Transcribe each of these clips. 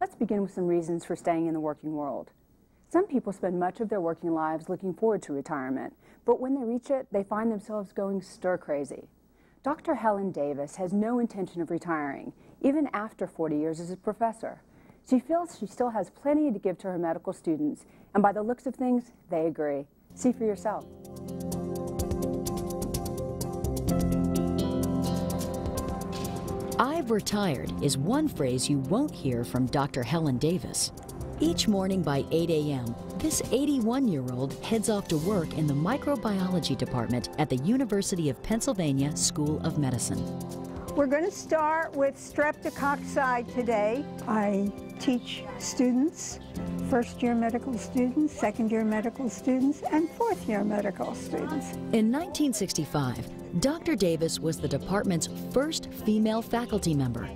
Let's begin with some reasons for staying in the working world. Some people spend much of their working lives looking forward to retirement, but when they reach it, they find themselves going stir-crazy. Dr. Helen Davis has no intention of retiring, even after 40 years as a professor. She feels she still has plenty to give to her medical students, and by the looks of things, they agree. See for yourself. "I've retired" is one phrase you won't hear from Dr. Helen Davis. Each morning by 8 a.m., this 81-year-old heads off to work in the microbiology department at the University of Pennsylvania School of Medicine. We're going to start with streptococci today. I teach students, first-year medical students, second-year medical students, and fourth-year medical students. In 1965, Dr. Davis was the department's first female faculty member.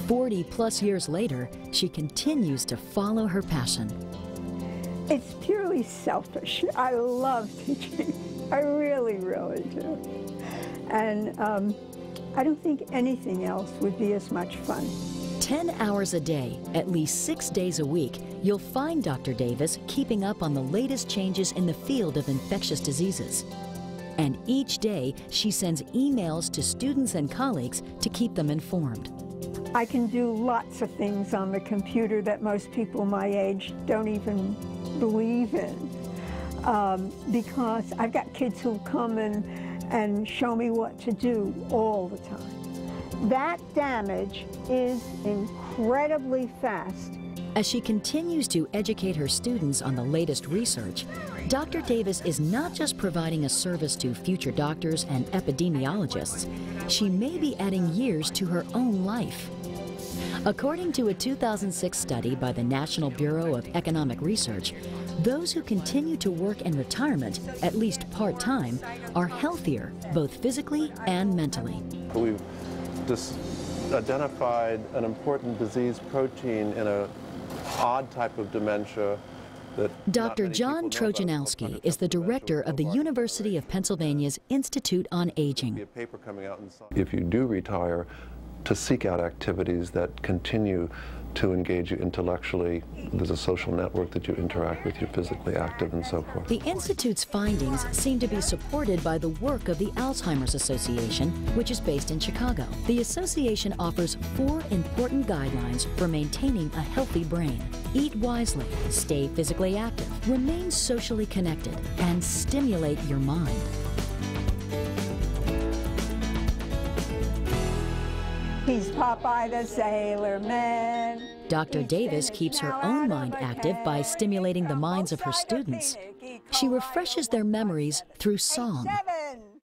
40-plus years later, she continues to follow her passion. It's purely selfish. I love teaching. I really, really do. And I don't think anything else would be as much fun. 10 hours a day, at least 6 days a week, you'll find Dr. Davis keeping up on the latest changes in the field of infectious diseases. And each day, she sends emails to students and colleagues to keep them informed. I can do lots of things on the computer that most people my age don't even believe in, because I've got kids who come and show me what to do all the time. That damage is incredibly fast. As she continues to educate her students on the latest research, Dr. Davis is not just providing a service to future doctors and epidemiologists, she may be adding years to her own life. According to a 2006 study by the National Bureau of Economic Research, those who continue to work in retirement, at least part-time, are healthier, both physically and mentally. We've just identified an important disease protein in an odd type of dementia. Dr. John Trojanowski is the director of the University of Pennsylvania's Institute on Aging. If you do retire, to seek out activities that continue to engage you intellectually. There's a social network that you interact with, you're physically active and so forth. The Institute's findings seem to be supported by the work of the Alzheimer's Association, which is based in Chicago. The association offers 4 important guidelines for maintaining a healthy brain. Eat wisely, stay physically active, remain socially connected, and stimulate your mind. He's Popeye the Sailor Man. Dr. Davis keeps her own mind active by stimulating the minds of her students. She refreshes their memories through song.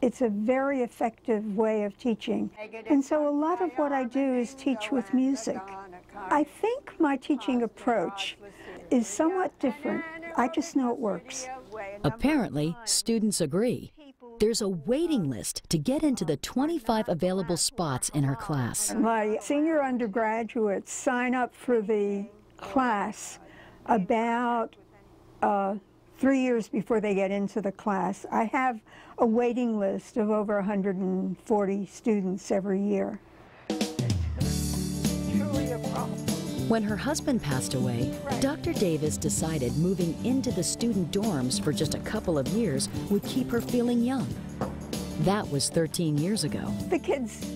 It's a very effective way of teaching. And so a lot of what I do is teach with music. I think my teaching approach is somewhat different. I just know it works. Apparently, students agree. There's a waiting list to get into the 25 available spots in her class. My senior undergraduates sign up for the class about 3 years before they get into the class. I have a waiting list of over 140 students every year. Truly a problem. When her husband passed away, Dr. Davis decided moving into the student dorms for just a couple of years would keep her feeling young. That was 13 years ago. The kids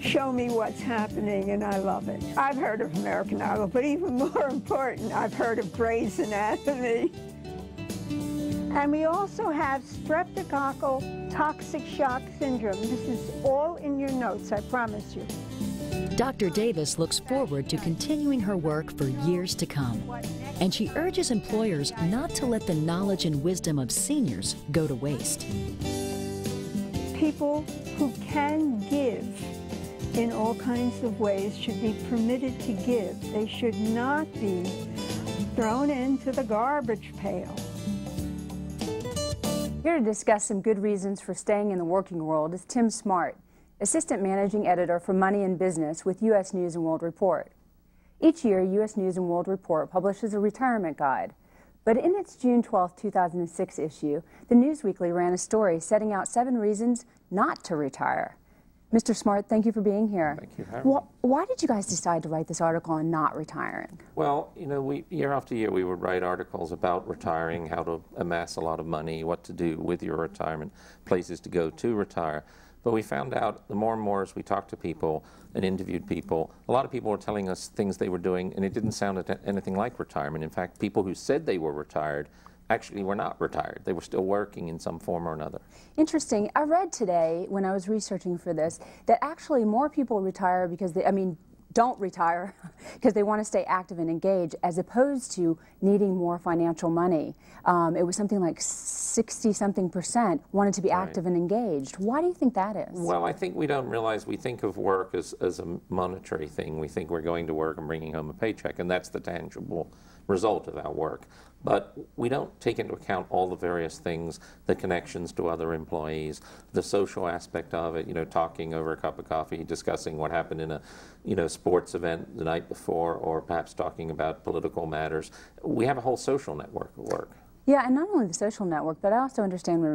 show me what's happening, and I love it. I've heard of American Idol, but even more important, I've heard of Grey's Anatomy. And we also have streptococcal toxic shock syndrome. This is all in your notes, I promise you. Dr. Davis looks forward to continuing her work for years to come, and she urges employers not to let the knowledge and wisdom of seniors go to waste. People who can give in all kinds of ways should be permitted to give. They should not be thrown into the garbage pail. Here to discuss some good reasons for staying in the working world is Tim Smart, Assistant Managing Editor for Money and Business with U.S. News & World Report. Each year, U.S. News & World Report publishes a retirement guide. But in its June 12, 2006 issue, the Newsweekly ran a story setting out 7 reasons not to retire. Mr. Smart, thank you for being here. Thank you for having me. Why did you guys decide to write this article on not retiring? Well, you know, year after year we would write articles about retiring, how to amass a lot of money, what to do with your retirement, places to go to retire. But we found out the more and more as we talked to people and interviewed people, a lot of people were telling us things they were doing and it didn't sound anything like retirement. In fact, people who said they were retired actually were not retired. They were still working in some form or another. Interesting. I read today when I was researching for this that actually more people retire because don't retire because they want to stay active and engaged as opposed to needing more financial money. It was something like 60-something% wanted to be active and engaged. Why do you think that is? Well, I think we don't realize we think of work as a monetary thing. We think we're going to work and bringing home a paycheck, and that's the tangible result of our work. But we don't take into account all the various things, the connections to other employees, the social aspect of it, you know, talking over a cup of coffee, discussing what happened in a, you know, sports event the night before, or perhaps talking about political matters. We have a whole social network at work. Yeah, and not only the social network, but I also understand when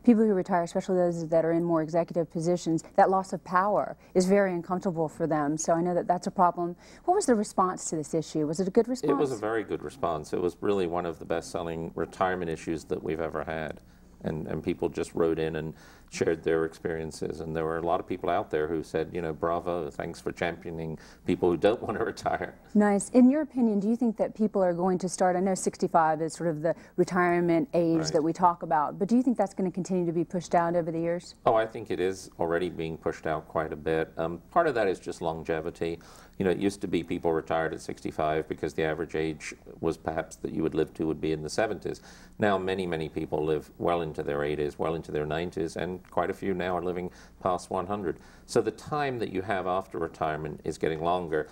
people who retire, especially those that are in more executive positions, that loss of power is very uncomfortable for them. So I know that that's a problem. What was the response to this issue? Was it a good response? It was a very good response. It was really one of the best-selling retirement issues that we've ever had. And people just wrote in and shared their experiences. And there were a lot of people out there who said, you know, bravo, thanks for championing people who don't want to retire. Nice. In your opinion, do you think that people are going to start, I know 65 is sort of the retirement age that we talk about, but do you think that's going to continue to be pushed out over the years? Oh, I think it is already being pushed out quite a bit. Part of that is just longevity. You know, it used to be people retired at 65 because the average age was perhaps that you would live to would be in the 70s. Now many, many people live well into their 80s, well into their 90s, and quite a few now are living past 100. So the time that you have after retirement is getting longer,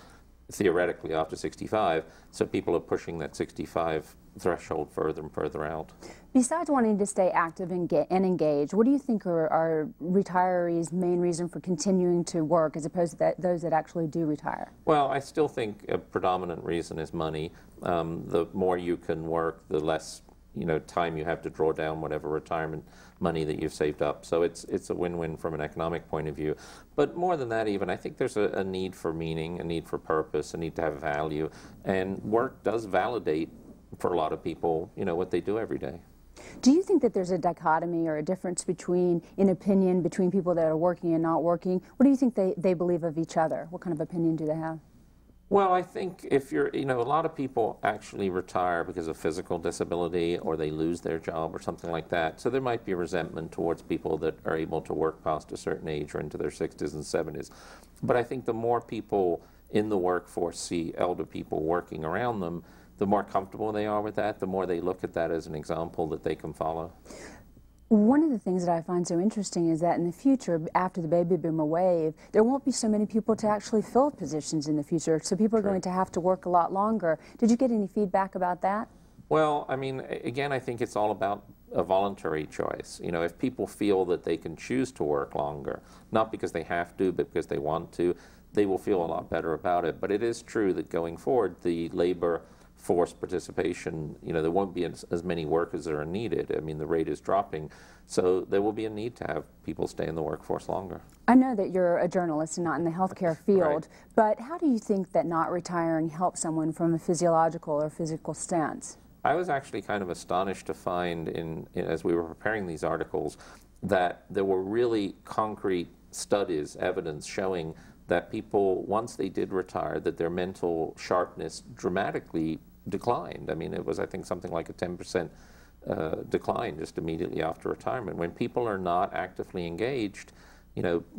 theoretically after 65, so people are pushing that 65 threshold further and further out. Besides wanting to stay active and engaged, what do you think are retirees' main reason for continuing to work as opposed to those that actually do retire? Well, I still think a predominant reason is money. The more you can work, the less time you have to draw down whatever retirement money that you've saved up. So it's a win-win from an economic point of view. But more than that even, I think there's a need for meaning, a need for purpose, a need to have value. And work does validate, for a lot of people, what they do every day. Do you think that there's a dichotomy or a difference between, in opinion, between people that are working and not working? What do you think they believe of each other? What kind of opinion do they have? Well, I think if you're, a lot of people actually retire because of physical disability or they lose their job or something like that. So there might be resentment towards people that are able to work past a certain age or into their 60s and 70s. But I think the more people in the workforce see elder people working around them, the more comfortable they are with that, the more they look at that as an example that they can follow. One of the things that I find so interesting is that in the future, after the baby boomer wave, there won't be so many people to actually fill positions in the future, so people are going to have to work a lot longer. Did you get any feedback about that? Well, I mean, again, I think it's all about a voluntary choice. If people feel that they can choose to work longer, not because they have to, but because they want to, they will feel a lot better about it. But it is true that going forward, the labor force participation, there won't be as many workers that are needed. I mean, the rate is dropping, so there will be a need to have people stay in the workforce longer. I know that you're a journalist and not in the healthcare field, but how do you think that not retiring helps someone from a physiological or physical stance? I was actually kind of astonished to find, as we were preparing these articles, that there were really concrete studies, evidence showing that people, once they did retire, that their mental sharpness dramatically declined. I mean, it was, I think, something like a 10% decline just immediately after retirement. When people are not actively engaged,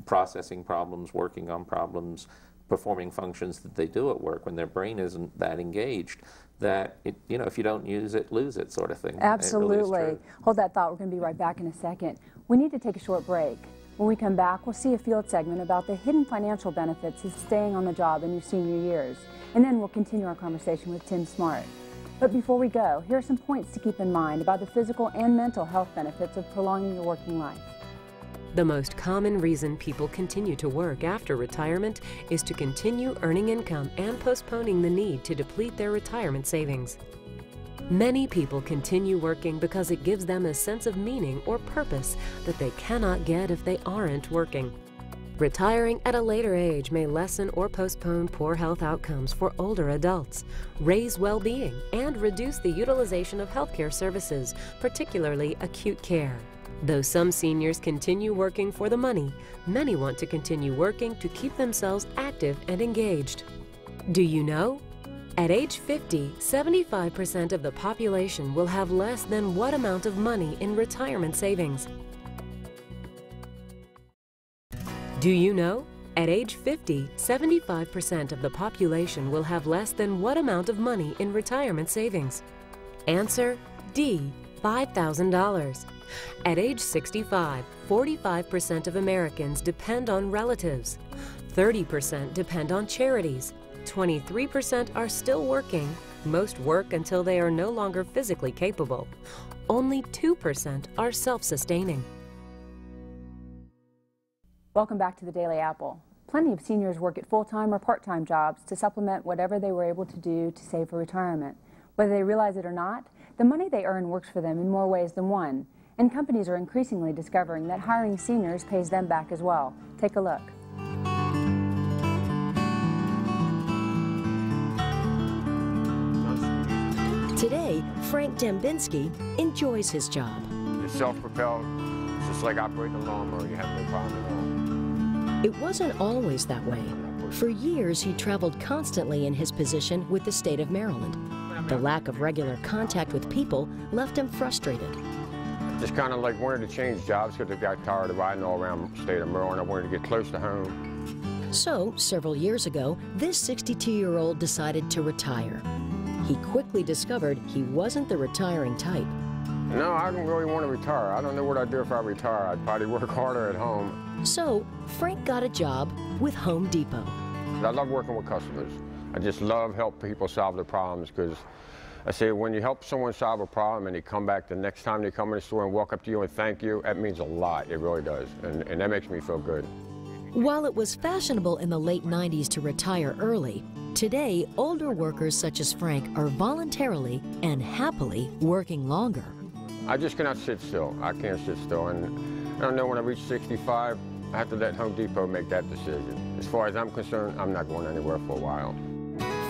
processing problems, working on problems, performing functions that they do at work, when their brain isn't that engaged, that if you don't use it, lose it, sort of thing. Absolutely. It really is true. Hold that thought. We're going to be right back in a second. We need to take a short break. When we come back, we'll see a field segment about the hidden financial benefits of staying on the job in your senior years. And then we'll continue our conversation with Tim Smart. But before we go, here are some points to keep in mind about the physical and mental health benefits of prolonging your working life. The most common reason people continue to work after retirement is to continue earning income and postponing the need to deplete their retirement savings. Many people continue working because it gives them a sense of meaning or purpose that they cannot get if they aren't working. Retiring at a later age may lessen or postpone poor health outcomes for older adults, raise well-being, and reduce the utilization of healthcare services, particularly acute care. Though some seniors continue working for the money, many want to continue working to keep themselves active and engaged. Do you know? At age 50, 75% of the population will have less than what amount of money in retirement savings? Do you know? At age 50, 75% of the population will have less than what amount of money in retirement savings? Answer D, $5,000. At age 65, 45% of Americans depend on relatives, 30% depend on charities, 23% are still working, most work until they are no longer physically capable. Only 2% are self-sustaining. Welcome back to the Daily Apple. Plenty of seniors work at full-time or part-time jobs to supplement whatever they were able to do to save for retirement. Whether they realize it or not, the money they earn works for them in more ways than one, and companies are increasingly discovering that hiring seniors pays them back as well. Take a look. Today, Frank Dembinski enjoys his job. It's self-propelled. It's just like operating a lawnmower. You have no problem at all. It wasn't always that way. For years, he traveled constantly in his position with the state of Maryland. The lack of regular contact with people left him frustrated. Just kind of like wanted to change jobs because I got tired of riding all around the state of Maryland. I wanted to get close to home. So, several years ago, this 62-year-old decided to retire. He quickly discovered he wasn't the retiring type. No, I don't really want to retire. I don't know what I'd do if I retire. I'd probably work harder at home. So, Frank got a job with Home Depot. I love working with customers. I just love helping people solve their problems because I say when you help someone solve a problem and they come back the next time they come in the store and walk up to you and thank you, that means a lot. It really does. And that makes me feel good. While it was fashionable in the late 90s to retire early, today older workers such as Frank are voluntarily and happily working longer. I just cannot sit still. I can't sit still. And I don't know, when I reach 65, I have to let Home Depot make that decision. As far as I'm concerned, I'm not going anywhere for a while.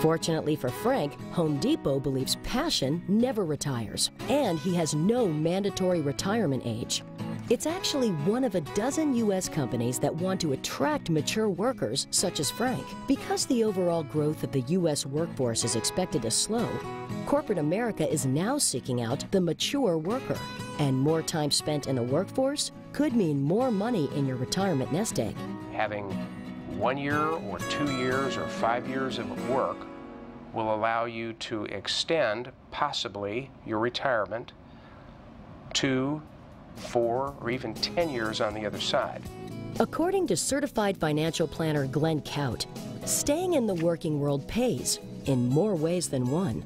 Fortunately for Frank, Home Depot believes passion never retires, and he has no mandatory retirement age. It's actually one of a dozen U.S. companies that want to attract mature workers such as Frank. Because the overall growth of the U.S. workforce is expected to slow, corporate America is now seeking out the mature worker. And more time spent in the workforce could mean more money in your retirement nest egg. Having 1 year or 2 years or 5 years of work will allow you to extend possibly your retirement to 4 or even 10 years on the other side. According to certified financial planner Glenn Kaut, staying in the working world pays in more ways than one.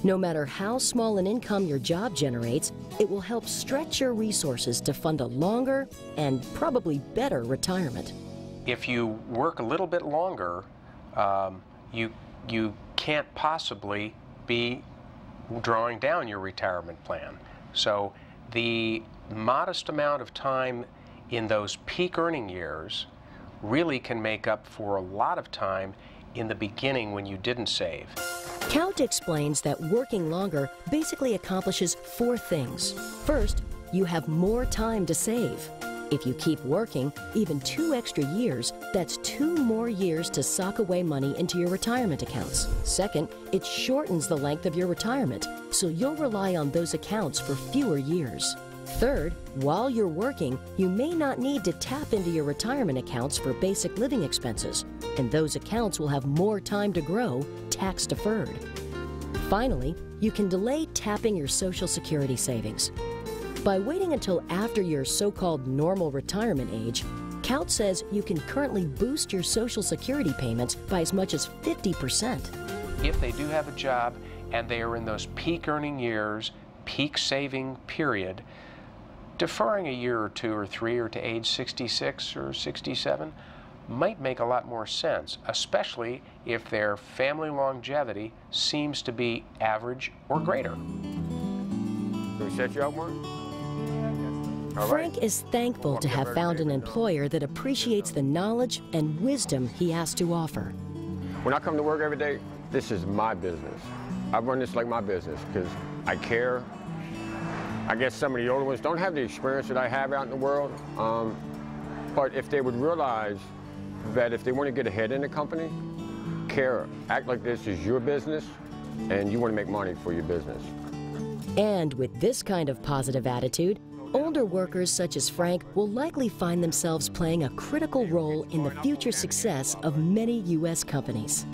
No matter how small an income your job generates, it will help stretch your resources to fund a longer and probably better retirement. If you work a little bit longer, you can't possibly be drawing down your retirement plan. So the modest amount of time in those peak earning years really can make up for a lot of time in the beginning when you didn't save. Kaut explains that working longer basically accomplishes 4 things. First, you have more time to save. If you keep working, even 2 extra years, that's 2 more years to sock away money into your retirement accounts. Second, it shortens the length of your retirement, so you'll rely on those accounts for fewer years. Third, while you're working, you may not need to tap into your retirement accounts for basic living expenses, and those accounts will have more time to grow, tax deferred. Finally, you can delay tapping your Social Security savings. By waiting until after your so-called normal retirement age, Kaut says you can currently boost your Social Security payments by as much as 50%. If they do have a job and they are in those peak earning years, peak saving period, deferring a year or 2 or 3 or to age 66 or 67 might make a lot more sense, especially if their family longevity seems to be average or greater. Can we set you up, Mark? Frank is thankful to have found an employer that appreciates the knowledge and wisdom he has to offer. When I come to work every day, this is my business. I run this like my business because I care. I guess some of the older ones don't have the experience that I have out in the world, but if they would realize that if they want to get ahead in the company, care, act like this is your business and you want to make money for your business. And with this kind of positive attitude, older workers such as Frank will likely find themselves playing a critical role in the future success of many U.S. companies.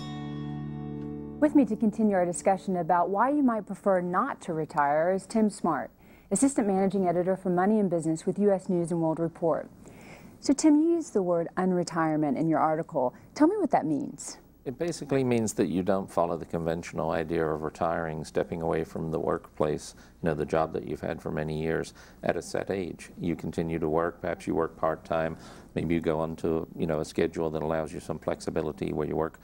With me to continue our discussion about why you might prefer not to retire is Tim Smart, Assistant Managing Editor for Money and Business with U.S. News & World Report. So Tim, you used the word unretirement in your article. Tell me what that means. It basically means that you don't follow the conventional idea of retiring, stepping away from the workplace, the job that you've had for many years at a set age. You continue to work, perhaps you work part-time, maybe you go on to, a schedule that allows you some flexibility where you work,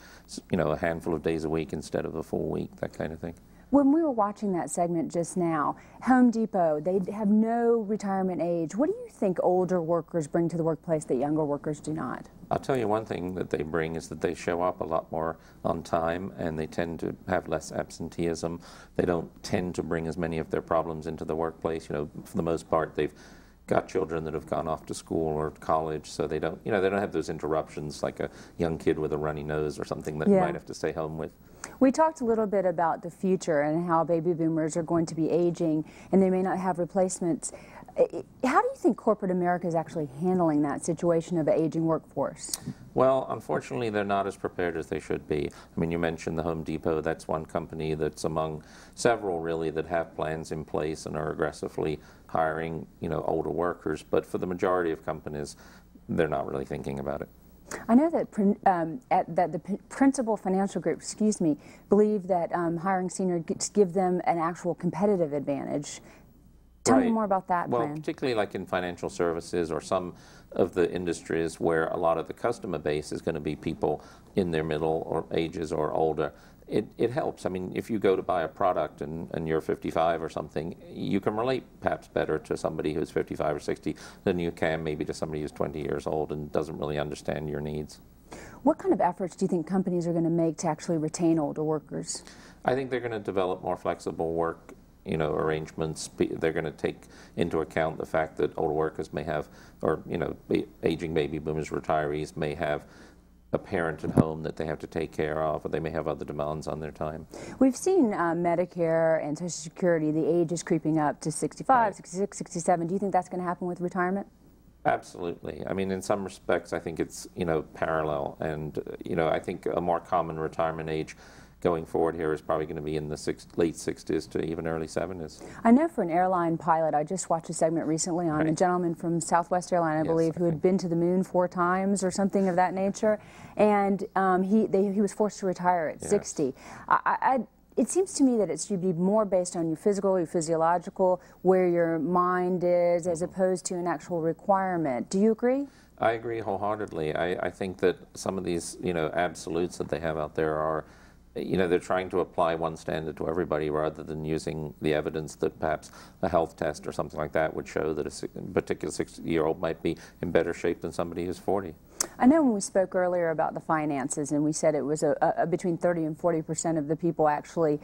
a handful of days a week instead of a full week, that kind of thing. When we were watching that segment just now, Home Depot, they have no retirement age. What do you think older workers bring to the workplace that younger workers do not? I'll tell you one thing that they bring is that they show up a lot more on time and they tend to have less absenteeism. They don't tend to bring as many of their problems into the workplace. For the most part, they've got children that have gone off to school or college, so they don't, they don't have those interruptions like a young kid with a runny nose or something that you might have to stay home with. We talked a little bit about the future and how baby boomers are going to be aging and they may not have replacements. How do you think corporate America is actually handling that situation of an aging workforce? Well, unfortunately, they're not as prepared as they should be. I mean, you mentioned the Home Depot. That's one company that's among several, really, that have plans in place and are aggressively hiring, older workers. But for the majority of companies, they're not really thinking about it. I know that that the Principal Financial Group, believe that hiring seniors give them an actual competitive advantage. Tell me more about that plan. Well, particularly like in financial services or some of the industries where a lot of the customer base is going to be people in their middle or ages or older. It helps. I mean, if you go to buy a product and you're 55 or something, you can relate perhaps better to somebody who's 55 or 60 than you can maybe to somebody who's 20 years old and doesn't really understand your needs. What kind of efforts do you think companies are going to make to actually retain older workers? I think they're going to develop more flexible work arrangements. They're going to take into account the fact that older workers may have, or aging baby boomers, retirees may have a parent at home that they have to take care of, or they may have other demands on their time. We've seen Medicare and Social Security, the age is creeping up to 65, 66, 67. Do you think that's going to happen with retirement? Absolutely. I mean, in some respects, I think it's, parallel. And, I think a more common retirement age going forward here is probably going to be in the late 60s to even early 70s. I know for an airline pilot, I just watched a segment recently on a gentleman from Southwest Airline, I believe, who had been to the moon 4 times or something of that nature, and he was forced to retire at 60. It seems to me that it should be more based on your physical, your physiological, where your mind is, as opposed to an actual requirement. Do you agree? I agree wholeheartedly. I think that some of these, absolutes that they have out there are, they're trying to apply one standard to everybody rather than using the evidence that perhaps a health test or something like that would show that a particular 60-year-old might be in better shape than somebody who's 40. I know when we spoke earlier about the finances and we said it was between 30 and 40% of the people actually do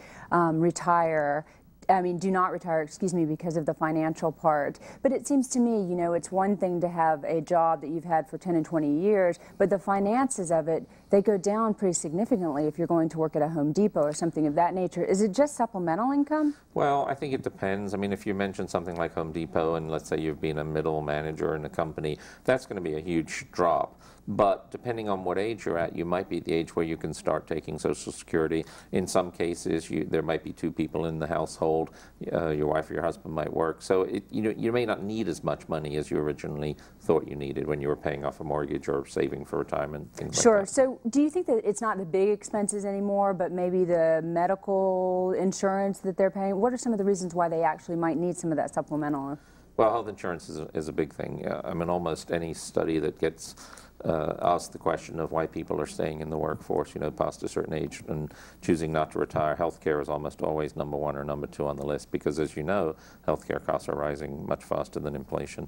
not retire, because of the financial part. But it seems to me, it's one thing to have a job that you've had for 10 and 20 years, but the finances of it, they go down pretty significantly if you're going to work at a Home Depot or something of that nature. Is it just supplemental income? Well, I think it depends. I mean, if you mention something like Home Depot and let's say you've been a middle manager in a company, that's going to be a huge drop. But depending on what age you're at, you might be at the age where you can start taking Social Security. In some cases, there might be 2 people in the household. Your wife or your husband might work. So you may not need as much money as you originally thought you needed when you were paying off a mortgage or saving for retirement, things like that. Sure. So do you think that it's not the big expenses anymore, but maybe the medical insurance that they're paying? What are some of the reasons why they actually might need some of that supplemental? Well, health insurance is a big thing. I mean, almost any study that gets asked the question of why people are staying in the workforce, past a certain age and choosing not to retire, healthcare is almost always number 1 or number 2 on the list because, as you know, healthcare costs are rising much faster than inflation.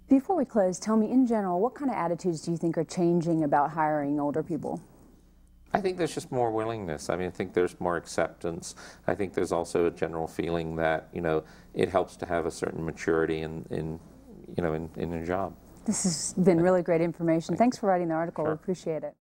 Before we close, tell me, in general, what kind of attitudes do you think are changing about hiring older people? I think there's just more willingness. I mean, I think there's more acceptance. I think there's also a general feeling that, you know, it helps to have a certain maturity in a job. This has been really great information. Thanks for writing the article. Sure. We appreciate it.